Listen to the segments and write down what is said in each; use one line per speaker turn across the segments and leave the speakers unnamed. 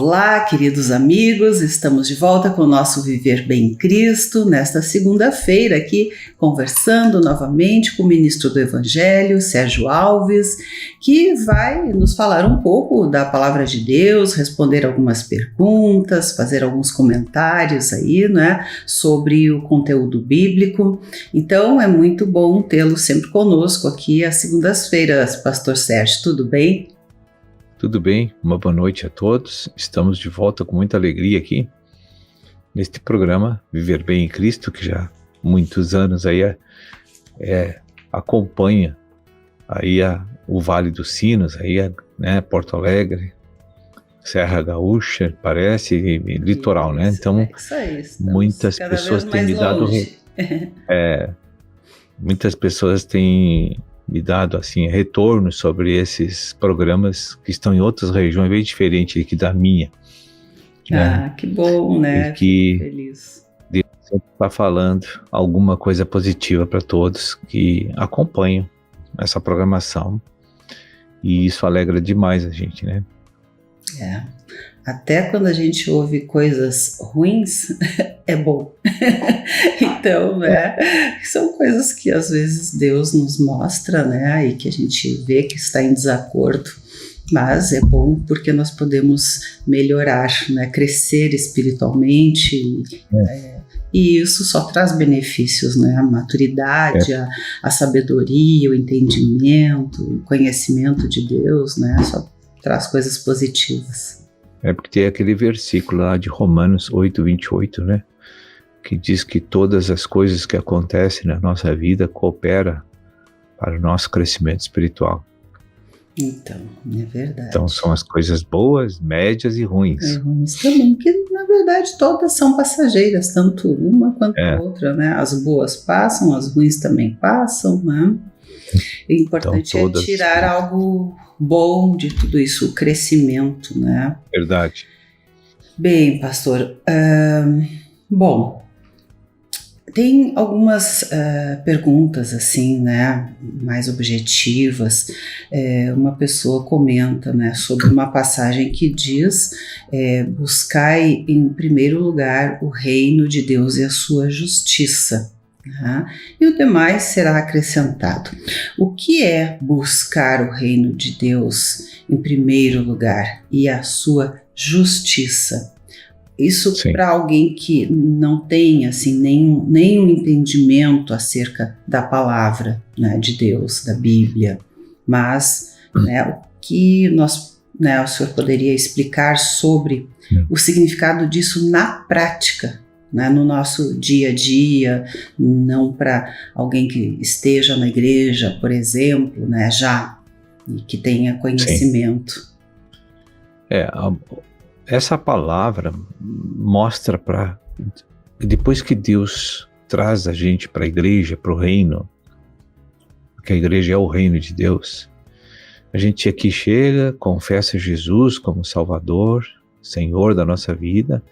Olá, queridos amigos, estamos de volta com o nosso Viver Bem em Cristo, nesta segunda-feira aqui, conversando novamente com o ministro do Evangelho, Sérgio Alves, que vai nos falar um pouco da Palavra de Deus, responder algumas perguntas, fazer alguns comentários aí, né, sobre o conteúdo bíblico. Então, é muito bom tê-lo sempre conosco aqui às segundas-feiras, Pastor Sérgio, tudo bem?
Tudo bem, uma boa noite a todos. Estamos de volta com muita alegria aqui neste programa Viver Bem em Cristo, que já há muitos anos aí acompanha aí o Vale dos Sinos, aí, né, Porto Alegre, Serra Gaúcha, parece, e litoral, né? Então, muitas pessoas têm me dado muitas pessoas têm me dado assim retorno sobre esses programas que estão em outras regiões bem diferentes aqui da minha.
Né? Que bom, né?
E que feliz. Deus sempre está falando alguma coisa positiva para todos que acompanham essa programação, e isso alegra demais a gente, né?
Até quando a gente ouve coisas ruins, é bom. Então, né, são coisas que às vezes Deus nos mostra, né, e que a gente vê que está em desacordo, mas é bom porque nós podemos melhorar, né, crescer espiritualmente, e isso só traz benefícios, né, a maturidade, a sabedoria, o entendimento, o conhecimento de Deus, né, só traz coisas positivas.
Porque tem aquele versículo lá de Romanos 8:28, né? Que diz que todas as coisas que acontecem na nossa vida cooperam para o nosso crescimento espiritual.
Então, é verdade.
Então são as coisas boas, médias e ruins.
E ruins também, que na verdade todas são passageiras, tanto uma quanto a outra, né? As boas passam, as ruins também passam, né? O importante então, é tirar algo bom de tudo isso, o crescimento, né?
Verdade.
Bem, pastor, bom, tem algumas perguntas assim, né, mais objetivas. Uma pessoa comenta, né, sobre uma passagem que diz: buscai em primeiro lugar o reino de Deus e a sua justiça, e o demais será acrescentado. O que é buscar o reino de Deus em primeiro lugar e a sua justiça? Isso para alguém que não tem assim, nenhum entendimento acerca da palavra, né, de Deus, da Bíblia, mas né, o que o senhor poderia explicar sobre o significado disso na prática, né, no nosso dia a dia, não para alguém que esteja na igreja, por exemplo, né, já, e que tenha conhecimento.
Essa palavra mostra para depois que Deus traz a gente para a igreja, para o reino, porque a igreja é o reino de Deus, a gente aqui chega, confessa Jesus como Salvador, Senhor da nossa vida,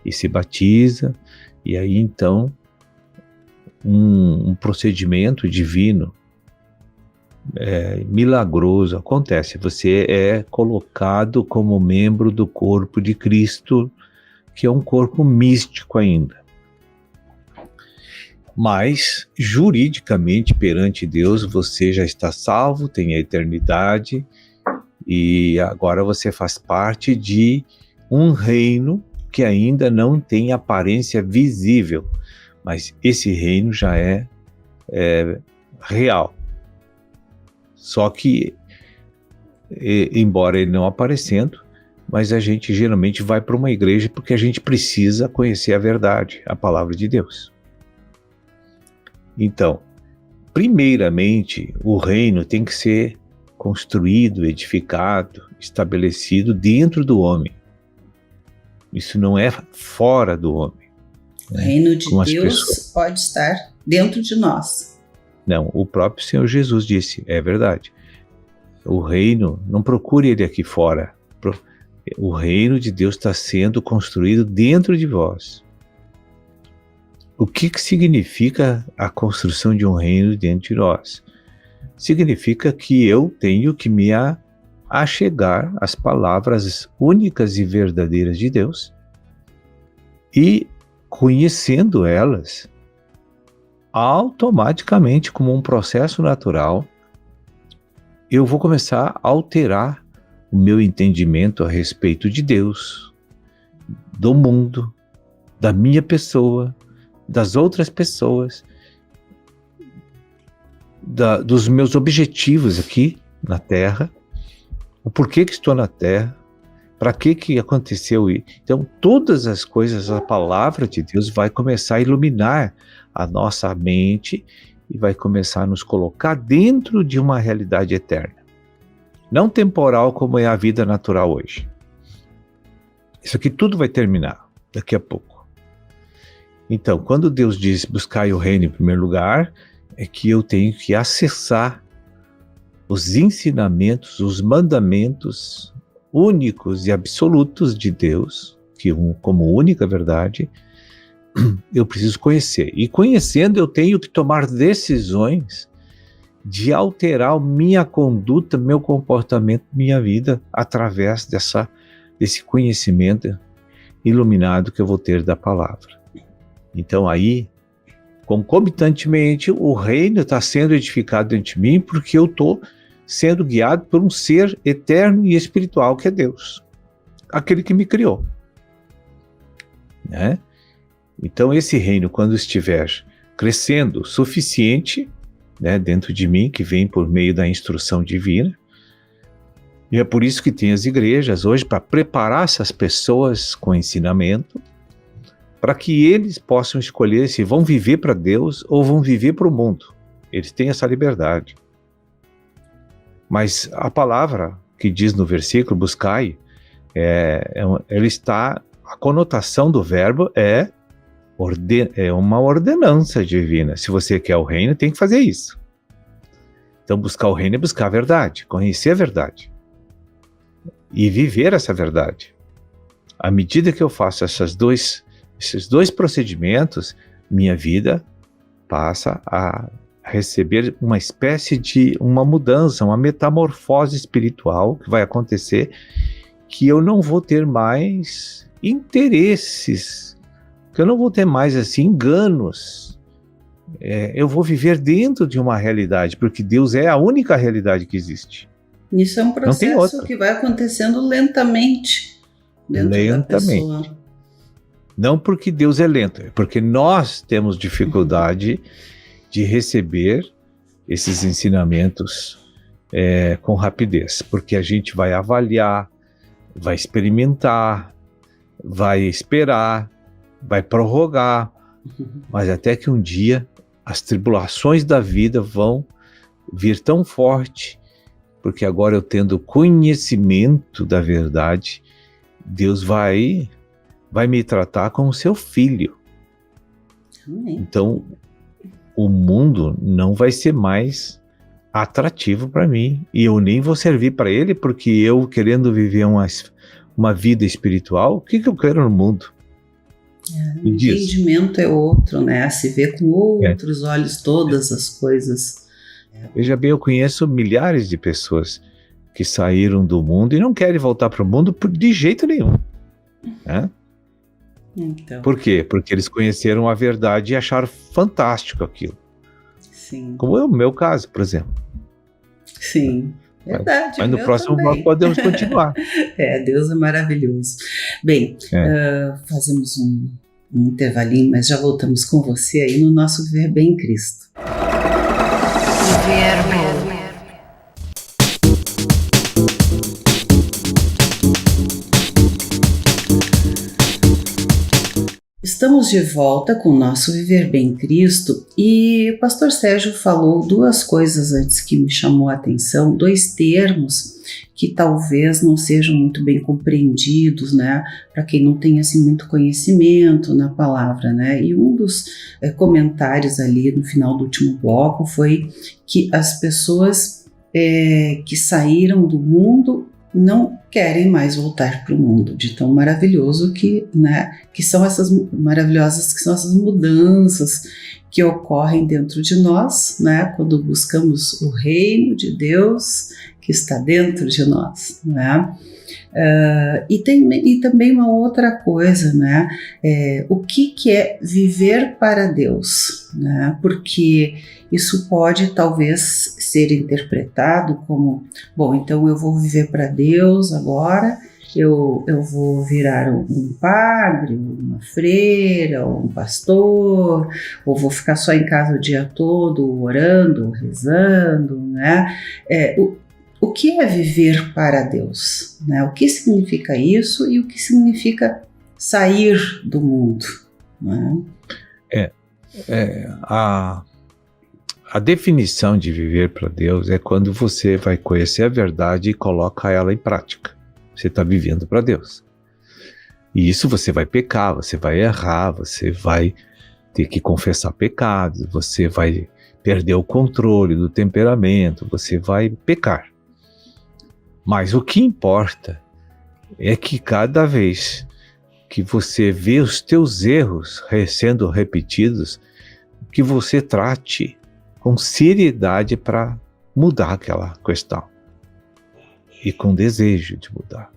e se batiza, e aí então um procedimento divino milagroso acontece. Você é colocado como membro do corpo de Cristo, que é um corpo místico ainda, mas juridicamente perante Deus você já está salvo, tem a eternidade, e agora você faz parte de um reino que ainda não tem aparência visível, mas esse reino já é real. Só que, embora ele não aparecendo, mas a gente geralmente vai para uma igreja porque a gente precisa conhecer a verdade, a palavra de Deus. Então, primeiramente, o reino tem que ser construído, edificado, estabelecido dentro do homem. Isso não é fora do homem.
O reino de Deus pode estar dentro de nós.
Não, o próprio Senhor Jesus disse, é verdade. O reino, não procure ele aqui fora. O reino de Deus está sendo construído dentro de vós. O que significa a construção de um reino dentro de nós? Significa que eu tenho que me a chegar às palavras únicas e verdadeiras de Deus, e conhecendo elas, automaticamente, como um processo natural, eu vou começar a alterar o meu entendimento a respeito de Deus, do mundo, da minha pessoa, das outras pessoas, dos meus objetivos aqui na Terra, o porquê que estou na Terra, para que aconteceu. Então, todas as coisas, a palavra de Deus vai começar a iluminar a nossa mente e vai começar a nos colocar dentro de uma realidade eterna. Não temporal como é a vida natural hoje. Isso aqui tudo vai terminar daqui a pouco. Então, quando Deus diz buscai o reino em primeiro lugar, é que eu tenho que acessar os ensinamentos, os mandamentos únicos e absolutos de Deus, que como única verdade, eu preciso conhecer. E conhecendo, eu tenho que tomar decisões de alterar minha conduta, meu comportamento, minha vida, através desse conhecimento iluminado que eu vou ter da palavra. Então aí, concomitantemente, o reino está sendo edificado dentro de mim, porque eu estou sendo guiado por um ser eterno e espiritual que é Deus, aquele que me criou, né? Então esse reino, quando estiver crescendo o suficiente, né, dentro de mim, que vem por meio da instrução divina, e é por isso que tem as igrejas hoje, para preparar essas pessoas com ensinamento, para que eles possam escolher se vão viver para Deus ou vão viver para o mundo. Eles têm essa liberdade. Mas a palavra que diz no versículo, buscai, ela está, a conotação do verbo é uma ordenança divina. Se você quer o reino, tem que fazer isso. Então buscar o reino é buscar a verdade, conhecer a verdade e viver essa verdade. À medida que eu faço esses dois procedimentos, minha vida passa a receber uma espécie de uma mudança, uma metamorfose espiritual que vai acontecer, que eu não vou ter mais interesses, que eu não vou ter mais assim enganos. Eu vou viver dentro de uma realidade, porque Deus é a única realidade que existe.
Isso é um processo que vai acontecendo lentamente dentro da pessoa.
Não porque Deus é lento, é porque nós temos dificuldade de receber esses ensinamentos com rapidez, porque a gente vai avaliar, vai experimentar, vai esperar, vai prorrogar, mas até que um dia as tribulações da vida vão vir tão forte, porque agora eu tendo conhecimento da verdade, Deus vai me tratar como seu filho.
Amém.
Então, o mundo não vai ser mais atrativo para mim, e eu nem vou servir para ele, porque eu, querendo viver uma vida espiritual, o que eu quero no mundo?
O entendimento é outro, né? Se vê com outros olhos todas as coisas.
Veja bem, eu conheço milhares de pessoas que saíram do mundo e não querem voltar para o mundo de jeito nenhum, né?
Então.
Por quê? Porque eles conheceram a verdade e acharam fantástico aquilo.
Sim.
Como é o meu caso, por exemplo.
Sim, verdade.
Mas no próximo bloco podemos continuar.
Deus é maravilhoso. Bem, fazemos um intervalinho, mas já voltamos com você aí no nosso Viver Bem em Cristo. Viver Bem. Estamos de volta com o nosso Viver Bem Cristo, e o pastor Sérgio falou duas coisas antes que me chamou a atenção, dois termos que talvez não sejam muito bem compreendidos, né, para quem não tem assim muito conhecimento na palavra, né, e um dos comentários ali no final do último bloco foi que as pessoas que saíram do mundo não querem mais voltar para o mundo, de tão maravilhoso que, né, que são essas mudanças que ocorrem dentro de nós, né, quando buscamos o reino de Deus que está dentro de nós, né? E também uma outra coisa, né? O que é viver para Deus, né? Porque isso pode talvez ser interpretado como, bom, então eu vou viver para Deus agora, eu vou virar um padre, uma freira, um pastor, ou vou ficar só em casa o dia todo orando, rezando, né? O que é viver para Deus? Né? O que significa isso e o que significa sair do mundo? Né?
A definição de viver para Deus é quando você vai conhecer a verdade e coloca ela em prática. Você está vivendo para Deus. E isso você vai pecar, você vai errar, você vai ter que confessar pecados, você vai perder o controle do temperamento, você vai pecar. Mas o que importa é que cada vez que você vê os teus erros sendo repetidos, que você trate com seriedade para mudar aquela questão e com desejo de mudar.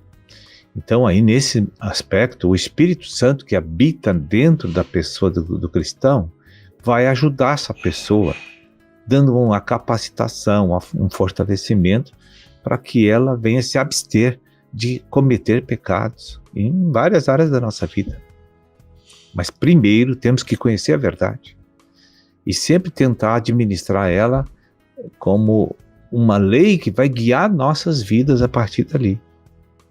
Então aí nesse aspecto, o Espírito Santo que habita dentro da pessoa do cristão vai ajudar essa pessoa, dando uma capacitação, um fortalecimento para que ela venha se abster de cometer pecados em várias áreas da nossa vida. Mas primeiro temos que conhecer a verdade e sempre tentar administrar ela como uma lei que vai guiar nossas vidas a partir dali.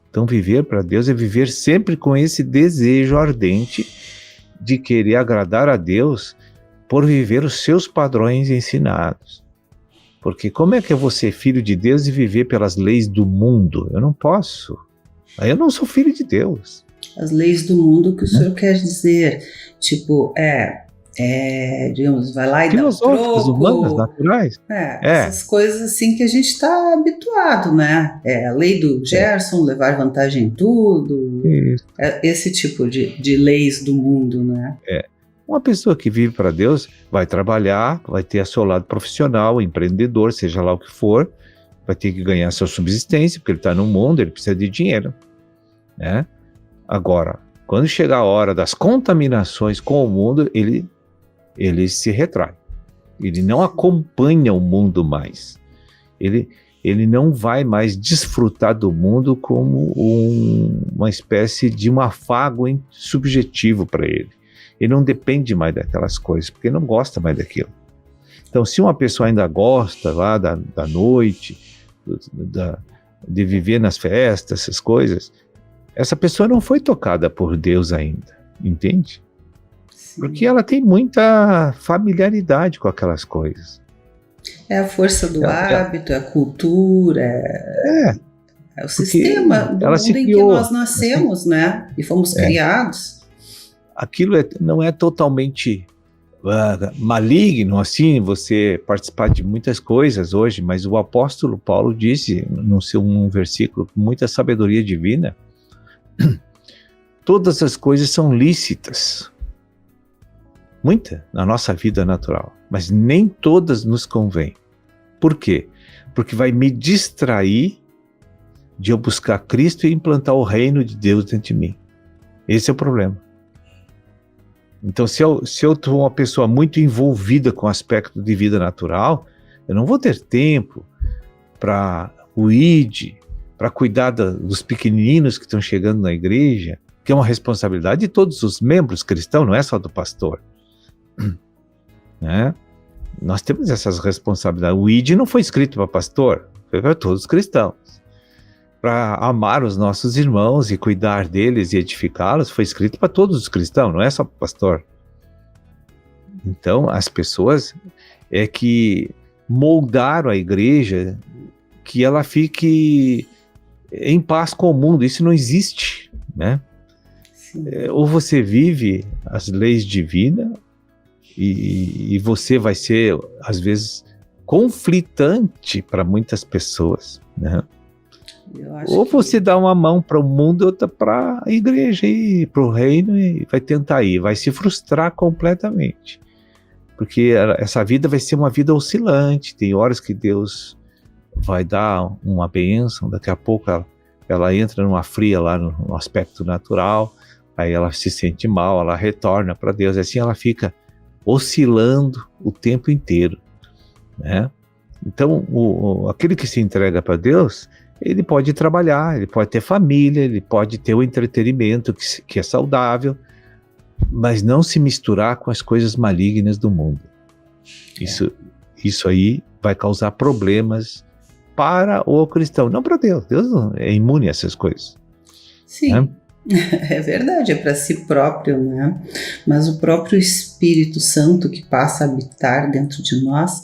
Então viver para Deus é viver sempre com esse desejo ardente de querer agradar a Deus por viver os seus padrões ensinados. Porque como é que eu vou ser filho de Deus e viver pelas leis do mundo? Eu não posso. Aí eu não sou filho de Deus.
As leis do mundo que o senhor quer dizer, tipo, digamos, vai lá e dá um troco.
Humanas, naturais.
Essas coisas assim que a gente está habituado, né? A lei do Gerson, levar vantagem em tudo. Esse tipo de leis do mundo, né?
Uma pessoa que vive para Deus vai trabalhar, vai ter seu lado profissional, empreendedor, seja lá o que for, vai ter que ganhar sua subsistência, porque ele está no mundo, ele precisa de dinheiro, né? Agora, quando chegar a hora das contaminações com o mundo, ele se retrai. Ele não acompanha o mundo mais. Ele não vai mais desfrutar do mundo como uma espécie de um afago subjetivo para ele. Ele não depende mais daquelas coisas, porque ele não gosta mais daquilo. Então, se uma pessoa ainda gosta lá da noite, de viver nas festas, essas coisas, essa pessoa não foi tocada por Deus ainda, entende? Sim. Porque ela tem muita familiaridade com aquelas coisas.
É a força do hábito, é a cultura, é o sistema do mundo em que nós nascemos, né? E fomos criados.
Aquilo não é totalmente maligno, assim, você participar de muitas coisas hoje, mas o apóstolo Paulo disse, num versículo, com muita sabedoria divina, todas as coisas são lícitas, muita, na nossa vida natural, mas nem todas nos convêm. Por quê? Porque vai me distrair de eu buscar Cristo e implantar o reino de Deus dentro de mim. Esse é o problema. Então, se eu sou uma pessoa muito envolvida com o aspecto de vida natural, eu não vou ter tempo para o ID, para cuidar dos pequeninos que estão chegando na igreja, que é uma responsabilidade de todos os membros cristãos, não é só do pastor. Né? Nós temos essas responsabilidades. O ID não foi escrito para pastor, foi para todos os cristãos. Para amar os nossos irmãos e cuidar deles e edificá-los, foi escrito para todos os cristãos, não é só para o pastor. Então, as pessoas que moldaram a igreja que ela fique em paz com o mundo. Isso não existe, né? Ou você vive as leis divinas e você vai ser, às vezes, conflitante para muitas pessoas, né?
Eu acho
Ou
que
você dá uma mão para o mundo e outra para a igreja e para o reino e vai tentar ir, vai se frustrar completamente. Porque essa vida vai ser uma vida oscilante, tem horas que Deus vai dar uma bênção, daqui a pouco ela entra numa fria lá no aspecto natural, aí ela se sente mal, ela retorna para Deus, assim ela fica oscilando o tempo inteiro, né? Então, aquele que se entrega para Deus, ele pode trabalhar, ele pode ter família, ele pode ter o entretenimento que é saudável, mas não se misturar com as coisas malignas do mundo. Isso aí vai causar problemas para o cristão, não para Deus. Deus não é imune a essas coisas.
Sim, né? É verdade, é para si próprio, né? Mas o próprio Espírito Santo que passa a habitar dentro de nós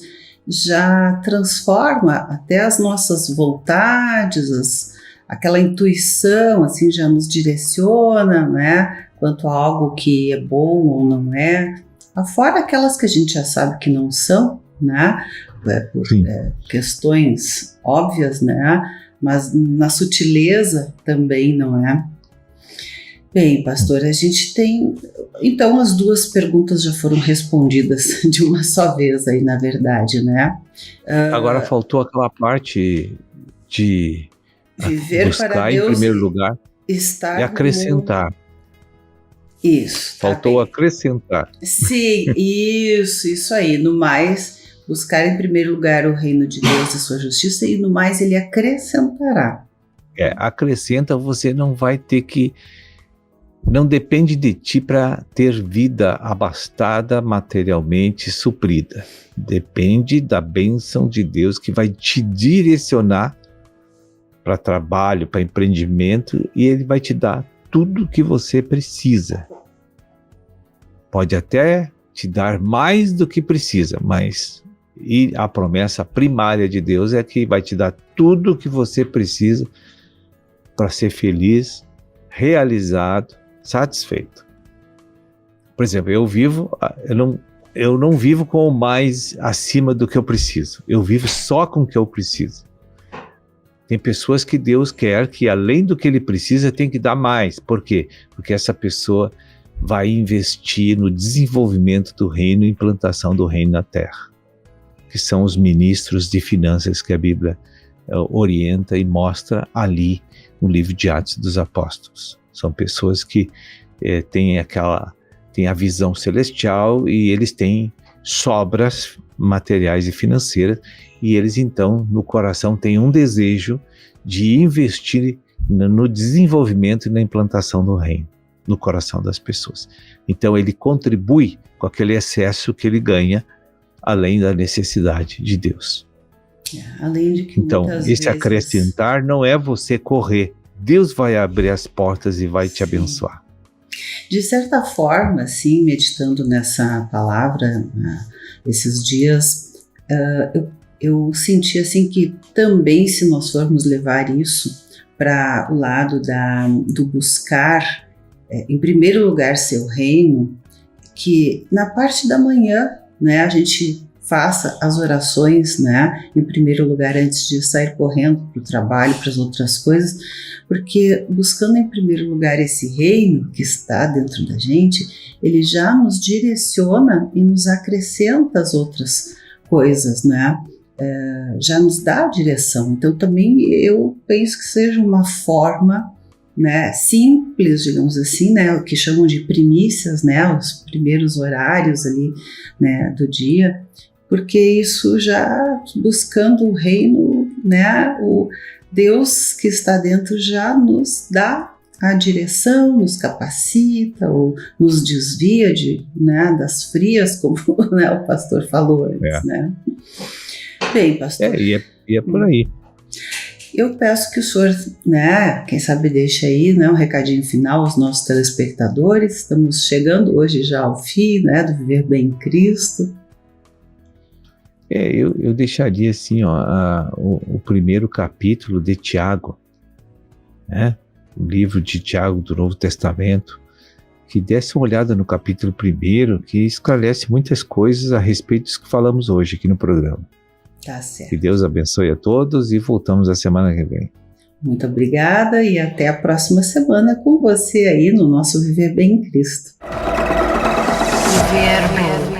já transforma até as nossas vontades, aquela intuição, assim, já nos direciona, né? Quanto a algo que é bom ou não é. Afora aquelas que a gente já sabe que não são, né? Por questões óbvias, né? Mas na sutileza também, não é? Bem, pastor, a gente tem... Então, as duas perguntas já foram respondidas de uma só vez aí, na verdade, né?
Agora faltou aquela parte de
viver
buscar
para Deus,
em primeiro lugar
estar
e acrescentar.
Isso.
Faltou acrescentar.
Sim, isso aí. No mais, buscar em primeiro lugar o reino de Deus e sua justiça, e no mais ele acrescentará.
Acrescenta, você não vai ter que... Não depende de ti para ter vida abastada, materialmente suprida. Depende da bênção de Deus que vai te direcionar para trabalho, para empreendimento, e Ele vai te dar tudo que você precisa. Pode até te dar mais do que precisa, mas a promessa primária de Deus é que vai te dar tudo que você precisa para ser feliz, realizado, satisfeito. Por exemplo, eu não vivo com mais acima do que eu preciso. Eu vivo só com o que eu preciso. Tem pessoas que Deus quer que além do que ele precisa tem que dar mais. Por quê? Porque essa pessoa vai investir no desenvolvimento do reino e implantação do reino na terra, que são os ministros de finanças que a Bíblia orienta e mostra ali no livro de Atos dos Apóstolos. São pessoas que têm a visão celestial e eles têm sobras materiais e financeiras, e eles então no coração têm um desejo de investir no desenvolvimento e na implantação do reino no coração das pessoas. Então ele contribui com aquele excesso que ele ganha, além da necessidade de Deus.
Além de que
então esse acrescentar não é você correr. Deus vai abrir as portas e vai te abençoar.
De certa forma, assim, meditando nessa palavra, esses dias, eu senti assim que também, se nós formos levar isso para o lado do buscar, em primeiro lugar, seu reino, que na parte da manhã, né, a gente faça as orações, né, em primeiro lugar, antes de sair correndo para o trabalho, para as outras coisas, porque buscando em primeiro lugar esse reino que está dentro da gente, ele já nos direciona e nos acrescenta as outras coisas, né, já nos dá a direção. Então também eu penso que seja uma forma, né, simples, digamos assim, né, o que chamam de primícias, né, os primeiros horários ali, né, do dia, porque isso já buscando o reino, né, o Deus que está dentro já nos dá a direção, nos capacita ou nos desvia né, das frias, como né, o pastor falou antes, né? Bem, pastor.
E é por aí.
Eu peço que o senhor, né, quem sabe deixe aí, né, um recadinho final aos nossos telespectadores. Estamos chegando hoje já ao fim, né, do Viver Bem em Cristo.
Eu deixaria assim, o primeiro capítulo de Tiago, né? O livro de Tiago do Novo Testamento, que desse uma olhada no capítulo 1, que esclarece muitas coisas a respeito disso que falamos hoje aqui no programa.
Tá certo.
Que Deus abençoe a todos e voltamos a semana que vem.
Muito obrigada e até a próxima semana com você aí no nosso Viver Bem em Cristo.
Viver Bem.